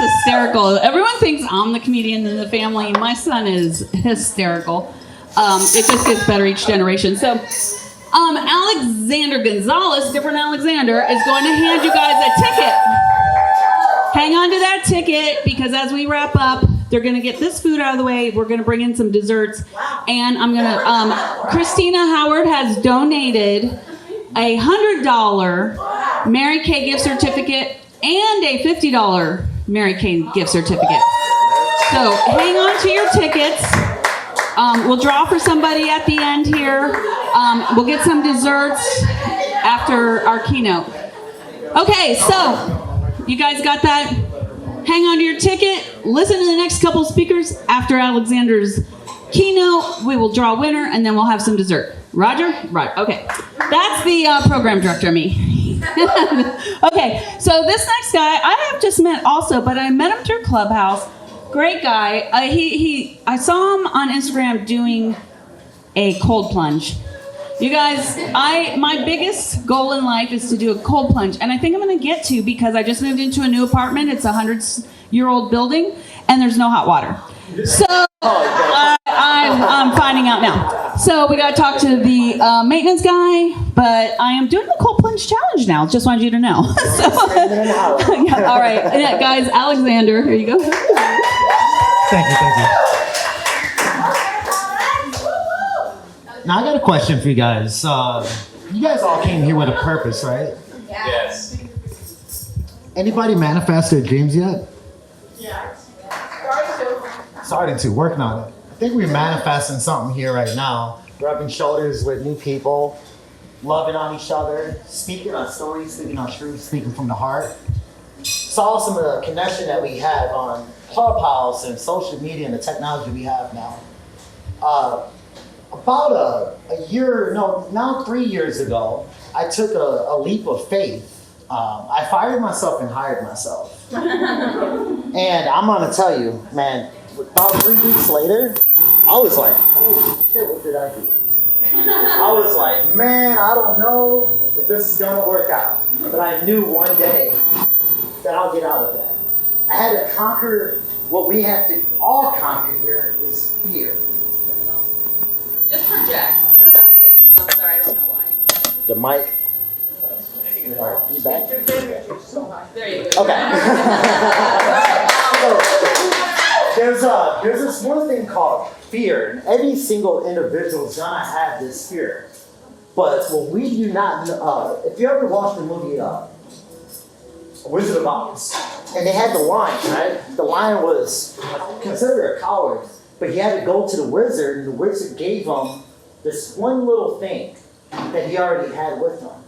hysterical. Everyone thinks I'm the comedian in the family. My son is hysterical. It just gets better each generation. So, Alexander Gonzalez, different Alexander, is going to hand you guys a ticket. Hang on to that ticket because as we wrap up, they're going to get this food out of the way. We're going to bring in some desserts. And I'm going to, Christina Howard has donated a $100 Mary Kay gift certificate and a $50 Mary Kay gift certificate. So hang on to your tickets. We'll draw for somebody at the end here. We'll get some desserts after our keynote. Okay, so you guys got that? Hang on to your ticket. Listen to the next couple speakers. After Alexander's keynote, we will draw a winner, and then we'll have some dessert. Roger? Right. Okay. That's the program director, me. Okay. So this next guy, I have just met also, but I met him through Clubhouse. Great guy. I saw him on Instagram doing a cold plunge. You guys, my biggest goal in life is to do a cold plunge, and I think I'm going to get to because I just moved into a new apartment. It's a 100-year-old building, and there's no hot water. So I'm finding out now. So we got to talk to the maintenance guy, but I am doing the cold plunge challenge now. Just wanted you to know. Yeah, all right, yeah, guys. Alexander, here you go. Thank you. Now I got a question for you guys. You guys all came here with a purpose, right? Yes. Anybody manifest their dreams yet? Yeah. Starting to, working on it. I think we're manifesting something here right now. Rubbing shoulders with new people, loving on each other, speaking on stories, speaking on truth, speaking from the heart. It's awesome the connection that we have on Clubhouse and social media and the technology we have now. About now 3 years ago, I took a leap of faith. I fired myself and hired myself. And I'm gonna tell you, man, about 3 weeks later, I was like, oh shit, what did I do? I was like, man, I don't know if this is gonna work out. But I knew one day that I'll get out of that. I had to conquer what we have to all conquer here is fear. Just project. We're having issues. I'm sorry, I don't know why. The mic. Feedback? There you go. Okay. So, there's this one thing called fear. And every single individual is gonna have this fear. But what we do not know, if you ever watched the movie Wizard of Oz, and they had the lion, right? The lion was considered a coward. But he had to go to the wizard, and the wizard gave him this one little thing that he already had with him.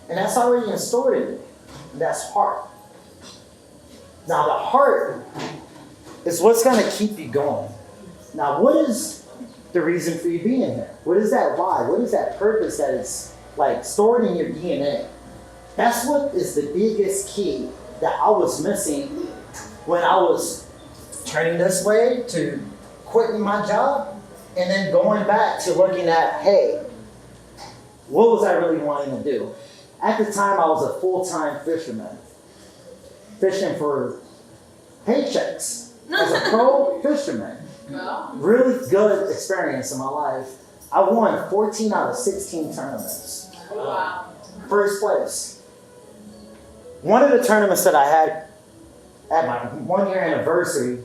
And that's already installed in it. And that's heart. Now, the heart is what's going to keep you going. Now, what is the reason for you being here? What is that why? What is that purpose that is like stored in your DNA? That's what is the biggest key that I was missing when I was turning this way to quitting my job and then going back to looking at, hey, what was I really wanting to do? At the time, I was a full-time fisherman, fishing for paychecks as a pro fisherman. Really good experience in my life. I won 14 out of 16 tournaments. Wow. First place. One of the tournaments that I had at my 1-year anniversary,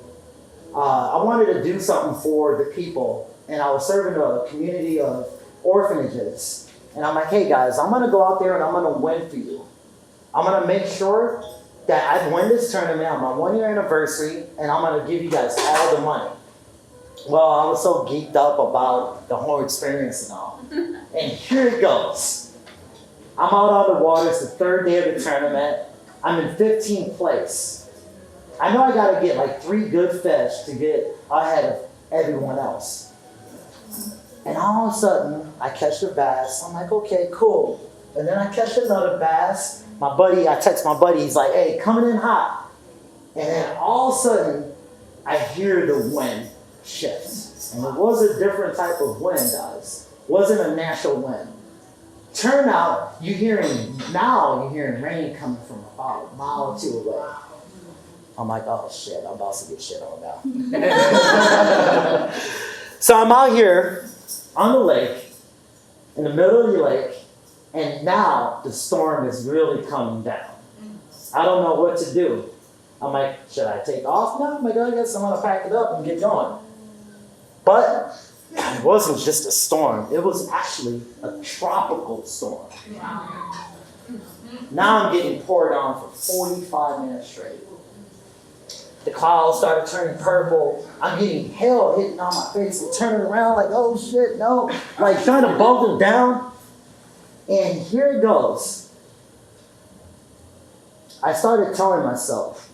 I wanted to do something for the people, and I was serving a community of orphanages. And I'm like, hey guys, I'm going to go out there and I'm going to win for you. I'm going to make sure that I win this tournament on my 1-year anniversary, and I'm going to give you guys all the money. Well, I was so geeked up about the whole experience and all. And here it goes. I'm out on the water. It's the third day of the tournament. I'm in 15th place. I know I got to get like 3 good fish to get ahead of everyone else. And all of a sudden, I catch the bass. I'm like, okay, cool. And then I catch another bass. I text my buddy. He's like, hey, coming in hot. And then all of a sudden, I hear the wind shift. And it was a different type of wind, guys. It wasn't a natural wind. Turn out, you're hearing rain coming from about a mile or two away. I'm like, oh shit, I'm about to get shit on now. So I'm out here on the lake, in the middle of the lake, and now the storm is really coming down. I don't know what to do. I'm like, should I take off now? I'm like, I guess I'm gonna pack it up and get going. But it wasn't just a storm, it was actually a tropical storm. Now I'm getting poured on for 45 minutes straight. The clouds started turning purple. I'm getting hail hitting on my face and turning around like, oh shit, no. Like trying to bump them down. And here it goes. I started telling myself,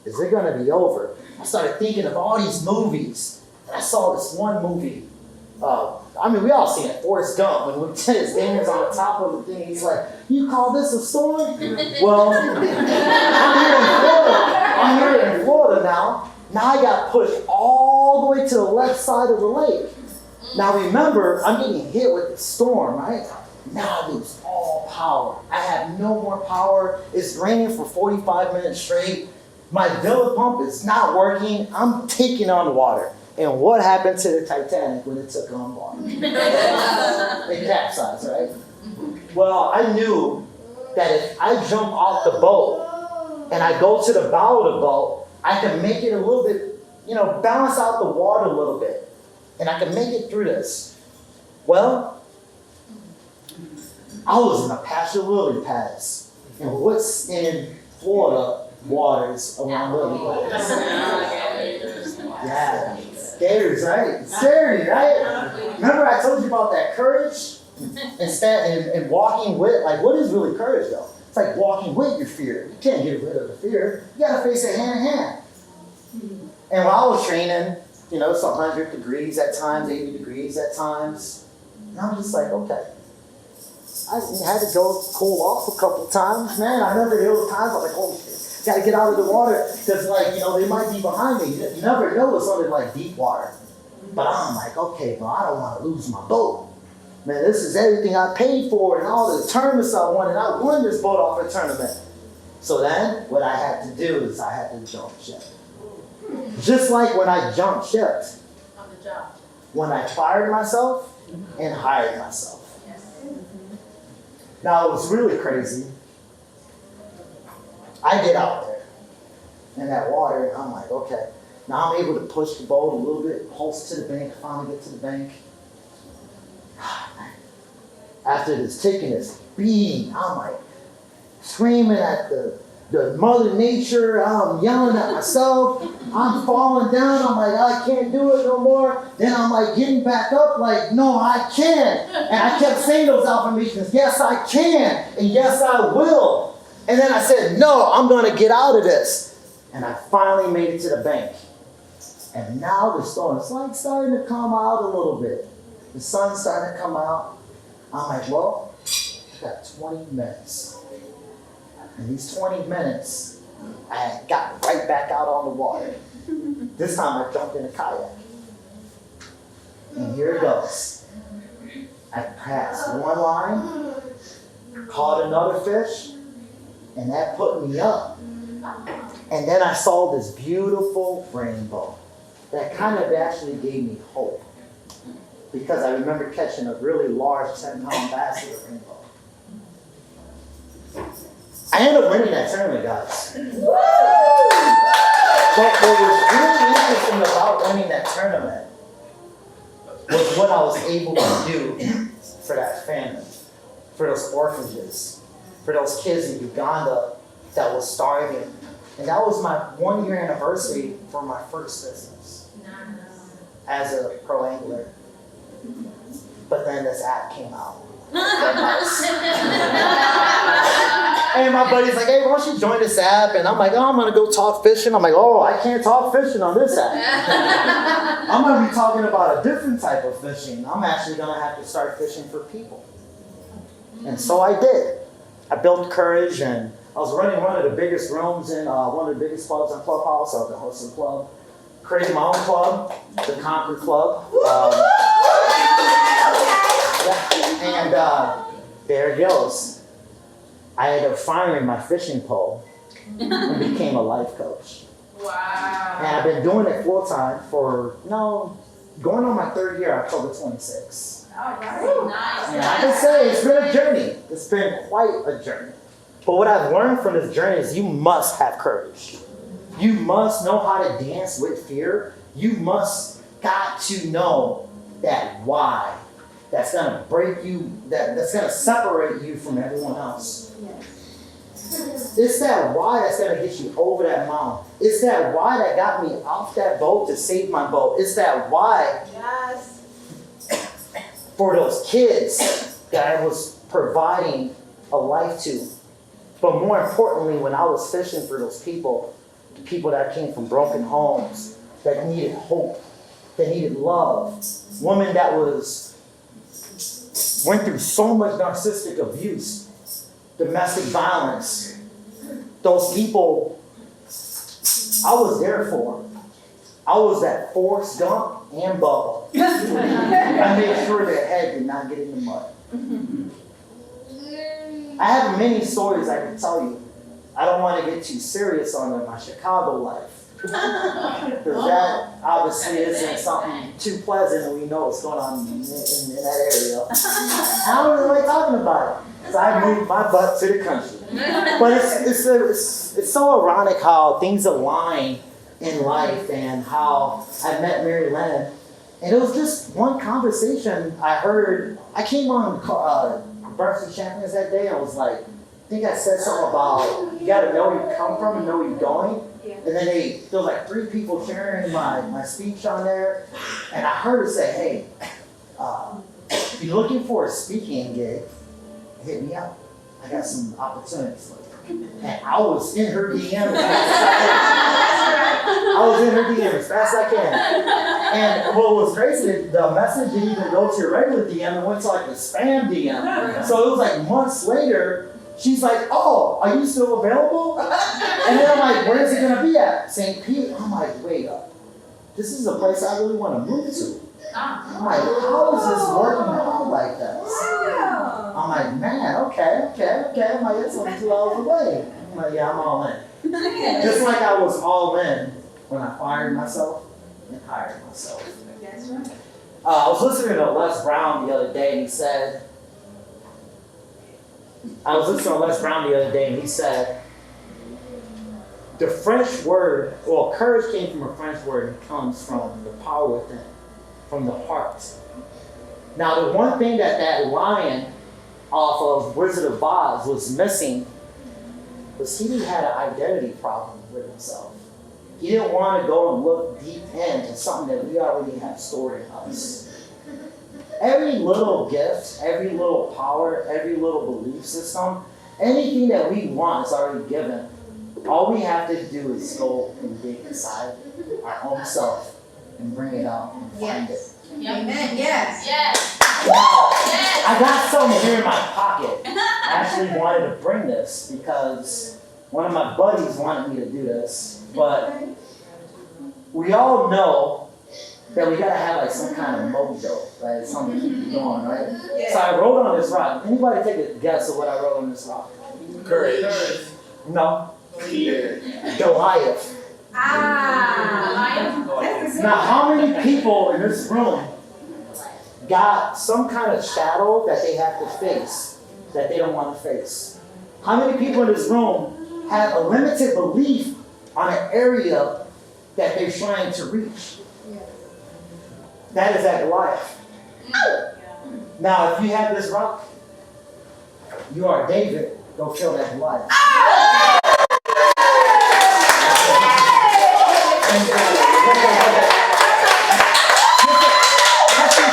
is it gonna be over? I started thinking of all these movies. And I saw this one movie. We all seen it, Forrest Gump, when Lieutenant Dan's on the top of the thing. He's like, you call this a storm? Well, I'm here in Florida now. Now I got pushed all the way to the left side of the lake. Now remember, I'm getting hit with the storm, right? Now I lose all power. I have no more power. It's raining for 45 minutes straight. My Villa pump is not working. I'm taking on water. And what happened to the Titanic when it took on water? It capsized, right? Well, I knew that if I jump off the boat and I go to the bow of the boat, I can make it a little bit, balance out the water a little bit. And I can make it through this. Well, I was in Apache Lily Pads. And what's in Florida waters around Lily Pads? Yeah. Scary, right? Scary, right? Remember I told you about that courage? And walking with, what is really courage though? It's like walking with your fear. You can't get rid of the fear. You gotta face it hand in hand. And while I was training, it's 100 degrees at times, 80 degrees at times. And I'm just like, okay. I had to go cool off a couple times, man. I remember there was times I was like, oh shit. Got to get out of the water because, they might be behind me. You never know it's under deep water. But I'm like, okay, I don't want to lose my boat. Man, this is everything I paid for and all the tournaments I won, and I won this boat off a tournament. So then, what I had to do is I had to jump ship. Just like when I jumped ship. On the job. When I fired myself and hired myself. Now, it was really crazy. I get out there in that water, and I'm like, okay. Now I'm able to push the boat a little bit, pulse to the bank, finally get to the bank. After this taking this beating, I'm like screaming at the Mother Nature. I'm yelling at myself. I'm falling down. I'm like, I can't do it no more. Then I'm getting back up no, I can. And I kept saying those affirmations, yes, I can, and yes, I will. And then I said, no, I'm going to get out of this. And I finally made it to the bank. And now the storm is starting to come out a little bit. The sun's starting to come out. I'm like, well, I got 20 minutes. And these 20 minutes, I got right back out on the water. This time I jumped in a kayak. And here it goes. I passed one line, caught another fish, and that put me up. And then I saw this beautiful rainbow that kind of actually gave me hope. Because I remember catching a really large 10-pound bass with a rainbow. I ended up winning that tournament, guys. But what was really interesting about winning that tournament was what I was able to do for that family, for those orphanages, for those kids in Uganda that was starving. And that was my 1-year anniversary for my first business as a pro angler. But then this app came out. And my buddy's like, hey, why don't you join this app? And I'm like, oh, I'm going to go talk fishing. I'm like, oh, I can't talk fishing on this app. I'm going to be talking about a different type of fishing. I'm actually going to have to start fishing for people. And so I did. I built courage, and I was running one of the biggest rooms in one of the biggest clubs in Clubhouse. I was the host of the club. Created my own club, the Conquer Club. And there it goes. I ended up firing my fishing pole, and became a life coach. Wow. And I've been doing it full time for, going on my third year, October 26th. All right. Nice. And I can say it's been a journey. It's been quite a journey. But what I've learned from this journey is you must have courage. You must know how to dance with fear. You must got to know that why that's going to break you, that's going to separate you from everyone else. It's that why that's going to get you over that mountain. It's that why that got me off that boat to save my boat. It's that why for those kids that I was providing a life to. But more importantly, when I was fishing for those people that came from broken homes, that needed hope, that needed love, women that went through so much narcissistic abuse, domestic violence, those people, I was there for them. I was that Forrest Gump and Bubba. I made sure their head did not get in the mud. I have many stories I can tell you. I don't want to get too serious on my Chicago life. Because that obviously isn't something too pleasant, and we know what's going on in that area. I don't really like talking about it. So I moved my butt to the country. But it's so ironic how things align in life and how I met Mary Lynn. And it was just one conversation I heard. I came on Varsity Champions that day, and I was like, I think I said something about you got to know where you come from and know where you're going. And then there was like 3 people sharing my speech on there. And I heard her say, hey, if you're looking for a speaking gig, hit me up. I got some opportunities for you. And I was in her DM as fast as I can. I was in her DM as fast as I can. And what was crazy, the message didn't even go to your regular DM, it went to like the spam DM. So it was like months later, she's like, oh, are you still available? And then I'm like, where's it gonna be at? St. Pete? I'm like, wait up. This is a place I really want to move to. I'm like, how is this working out like this? I'm like, man, okay. I'm like, it's only 2 hours away. I'm like, yeah, I'm all in. Just like I was all in when I fired myself and hired myself. That's right. I was listening to Les Brown the other day, and he said, the French word, courage came from a French word and comes from the power within, from the heart. Now, the one thing that lion off of Wizard of Oz was missing was he had an identity problem with himself. He didn't want to go and look deep into something that we already have stored in us. Every little gift, every little power, every little belief system, anything that we want is already given. All we have to do is go and dig inside our own self and bring it out and find it. Amen. Yes. I got something here in my pocket. I actually wanted to bring this because one of my buddies wanted me to do this. But we all know that we gotta have like some kind of mojo, right? Something to keep you going, right? Yeah. So I wrote on this rock. Anybody take a guess of what I wrote on this rock? Courage. No. Fear. Goliath. Now, how many people in this room got some kind of shadow that they have to face that they don't want to face? How many people in this room have a limited belief on an area that they're trying to reach? That is that Goliath. Now, if you have this rock, you are David. Go kill that Goliath.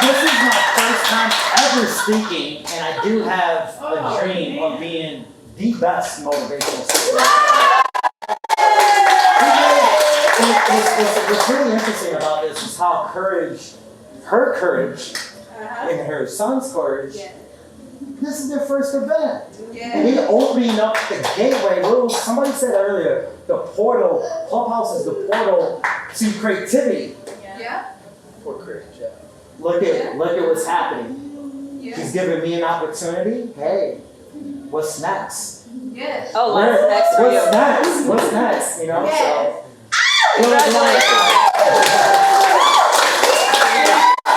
This is my first time ever speaking, and I do have a dream of being the best motivational speaker. What's really interesting about this is how her courage, and her son's courage, this is their first event. And he opening up the gateway. Somebody said earlier, the portal, Clubhouse is the portal to creativity. For courage. Look at what's happening. He's giving me an opportunity. Hey, what's next? Yes. Oh, what's next for you? What's next? What's next? You know, Yes. so. Congratulations.